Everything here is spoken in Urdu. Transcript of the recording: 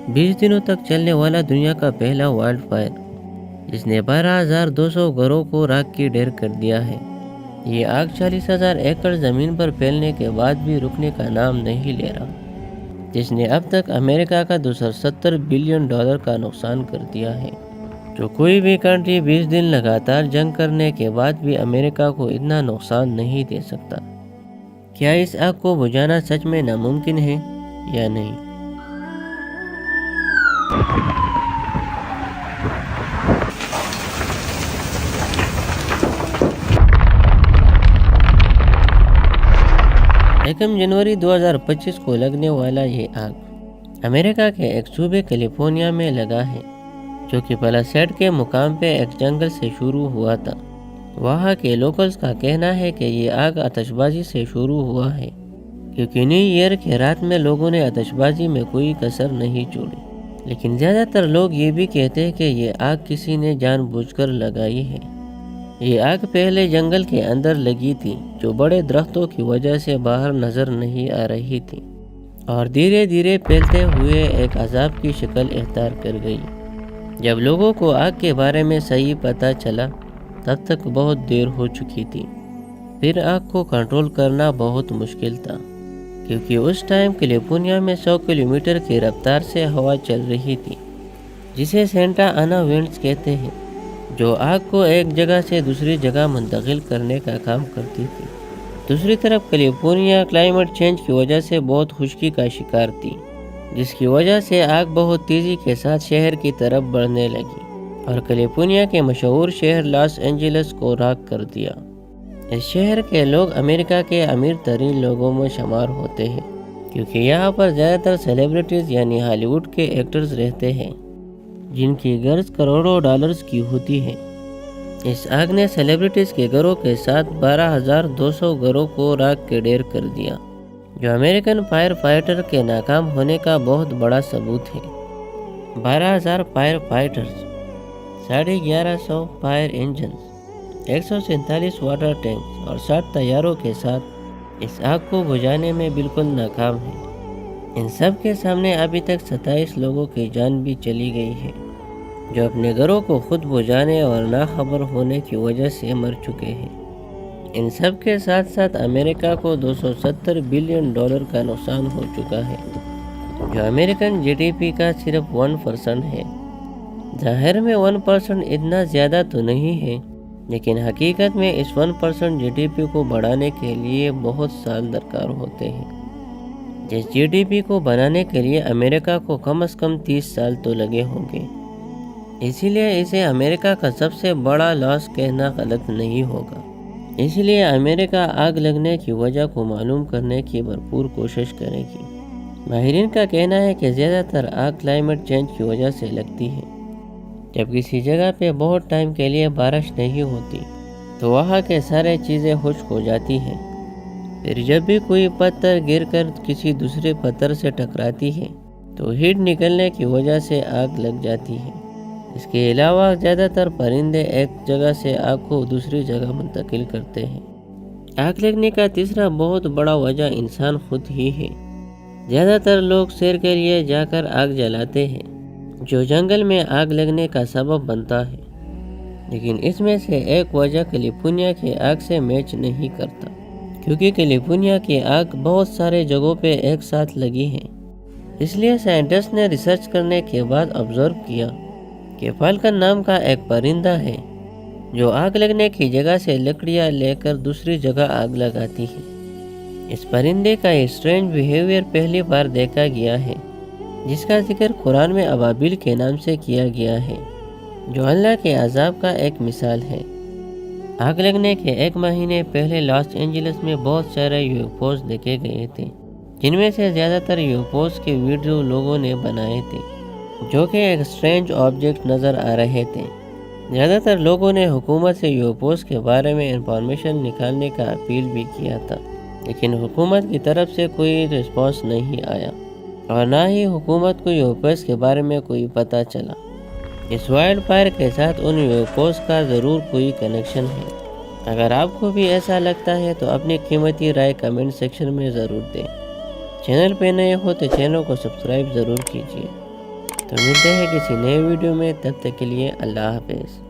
20 دنوں تک چلنے والا دنیا کا پہلا وائلڈ فائر جس نے 12,200 گھروں کو راکھ کی ڈھیر کر دیا ہے۔ یہ آگ 40,000 ایکڑ زمین پر پھیلنے کے بعد بھی رکنے کا نام نہیں لے رہا، جس نے اب تک امریکہ کا 270 بلین ڈالر کا نقصان کر دیا ہے۔ جو کوئی بھی کنٹری 20 دن لگاتار جنگ کرنے کے بعد بھی امریکہ کو اتنا نقصان نہیں دے سکتا۔ کیا اس آگ کو بجھانا سچ میں ناممکن ہے یا نہیں؟ یکم جنوری 2025 کو لگنے والا یہ آگ امریکہ کے ایک صوبے کیلیفورنیا میں لگا ہے، جو کہ پلاسیڈ کے مقام پہ ایک جنگل سے شروع ہوا تھا۔ وہاں کے لوکلز کا کہنا ہے کہ یہ آگ آتش بازی سے شروع ہوا ہے، کیونکہ نیو ایئر کے رات میں لوگوں نے آتش بازی میں کوئی کسر نہیں چھوڑی۔ لیکن زیادہ تر لوگ یہ بھی کہتے ہیں کہ یہ آگ کسی نے جان بوجھ کر لگائی ہے۔ یہ آگ پہلے جنگل کے اندر لگی تھی، جو بڑے درختوں کی وجہ سے باہر نظر نہیں آ رہی تھی، اور دھیرے دھیرے پھیلتے ہوئے ایک عذاب کی شکل اختیار کر گئی۔ جب لوگوں کو آگ کے بارے میں صحیح پتہ چلا، تب تک بہت دیر ہو چکی تھی۔ پھر آگ کو کنٹرول کرنا بہت مشکل تھا، کیونکہ اس ٹائم کیلیفورنیا میں 100 کلومیٹر کی رفتار سے ہوا چل رہی تھی، جسے سینٹا آنا وینڈز کہتے ہیں، جو آگ کو ایک جگہ سے دوسری جگہ منتقل کرنے کا کام کرتی تھی۔ دوسری طرف کیلیفورنیا کلائمیٹ چینج کی وجہ سے بہت خشکی کا شکار تھی، جس کی وجہ سے آگ بہت تیزی کے ساتھ شہر کی طرف بڑھنے لگی اور کیلیفورنیا کے مشہور شہر لاس اینجلس کو راکھ کر دیا۔ اس شہر کے لوگ امریکہ کے امیر ترین لوگوں میں شمار ہوتے ہیں، کیونکہ یہاں پر زیادہ تر سیلیبریٹیز یعنی ہالی ووڈ کے ایکٹرز رہتے ہیں، جن کی غرض کروڑوں ڈالرز کی ہوتی ہے۔ اس آگ نے سیلیبریٹیز کے گھروں کے ساتھ 12,200 گھروں کو راکھ کے ڈھیر کر دیا، جو امریکن فائر فائٹر کے ناکام ہونے کا بہت بڑا ثبوت ہے۔ 12,000 fire fighters, 1,150 fire engines, 147 water tanks اور 60 طیاروں کے ساتھ اس آگ کو بجھانے میں بالکل ناکام ہے۔ ان سب کے سامنے ابھی تک 27 لوگوں کی جان بھی چلی گئی ہے، جو اپنے گھروں کو خود بجھانے اور ناخبر ہونے کی وجہ سے مر چکے ہیں۔ ان سب کے ساتھ ساتھ امریکہ کو 270 بلین ڈالر کا نقصان ہو چکا ہے، جو امریکن جی ڈی پی کا صرف 1% ہے۔ ظاہر میں 1% اتنا زیادہ تو نہیں ہے، لیکن حقیقت میں اس 1% جی ڈی پی کو بڑھانے کے لیے بہت سال درکار ہوتے ہیں۔ جس جی ڈی پی کو بنانے کے لیے امریکہ کو کم از کم 30 سال تو لگے ہوں گے۔ اسی لیے اسے امریکہ کا سب سے بڑا لاس کہنا غلط نہیں ہوگا۔ اس لیے امریکہ آگ لگنے کی وجہ کو معلوم کرنے کی بھرپور کوشش کرے گی۔ ماہرین کا کہنا ہے کہ زیادہ تر آگ کلائمیٹ چینج کی وجہ سے لگتی ہے۔ جب کسی جگہ پہ بہت ٹائم کے لیے بارش نہیں ہوتی تو وہاں کے سارے چیزیں خشک ہو جاتی ہیں۔ پھر جب بھی کوئی پتھر گر کر کسی دوسرے پتھر سے ٹکراتی ہے تو ہیٹ نکلنے کی وجہ سے آگ لگ جاتی ہے۔ اس کے علاوہ زیادہ تر پرندے ایک جگہ سے آگ کو دوسری جگہ منتقل کرتے ہیں۔ آگ لگنے کا تیسرا بہت بڑا وجہ انسان خود ہی ہے۔ زیادہ تر لوگ سیر کے لیے جا کر آگ جلاتے ہیں، جو جنگل میں آگ لگنے کا سبب بنتا ہے، لیکن اس میں سے ایک وجہ کیلیفورنیا کی آگ سے میچ نہیں کرتا، کیونکہ کیلیفورنیا کی آگ بہت سارے جگہوں پہ ایک ساتھ لگی ہے۔ اس لیے سائنٹسٹ نے ریسرچ کرنے کے بعد آبزرو کیا کہ فالکن نام کا ایک پرندہ ہے، جو آگ لگنے کی جگہ سے لکڑیاں لے کر دوسری جگہ آگ لگاتی ہے۔ اس پرندے کا اسٹرینج بیہیویئر پہلی بار دیکھا گیا ہے، جس کا ذکر قرآن میں ابابیل کے نام سے کیا گیا ہے، جو اللہ کے عذاب کا ایک مثال ہے۔ آگ لگنے کے 1 مہینے پہلے لاس اینجلس میں بہت سارے یوفوز دیکھے گئے تھے، جن میں سے زیادہ تر یوفوز کے ویڈیو لوگوں نے بنائے تھے، جو کہ ایک اسٹرینج آبجیکٹ نظر آ رہے تھے۔ زیادہ تر لوگوں نے حکومت سے یوفوز کے بارے میں انفارمیشن نکالنے کا اپیل بھی کیا تھا، لیکن حکومت کی طرف سے کوئی رسپانس نہیں آیا، اور نہ ہی حکومت کو یوفوز کے بارے میں کوئی پتہ چلا۔ اس وائلڈ فائر کے ساتھ ان یوفوز کا ضرور کوئی کنیکشن ہے۔ اگر آپ کو بھی ایسا لگتا ہے تو اپنی قیمتی رائے کمنٹ سیکشن میں ضرور دیں۔ چینل پہ نئے ہو تو چینل کو سبسکرائب ضرور کیجیے۔ تو ملتے ہیں کسی نئے ویڈیو میں، تب تک کے لیے اللہ حافظ۔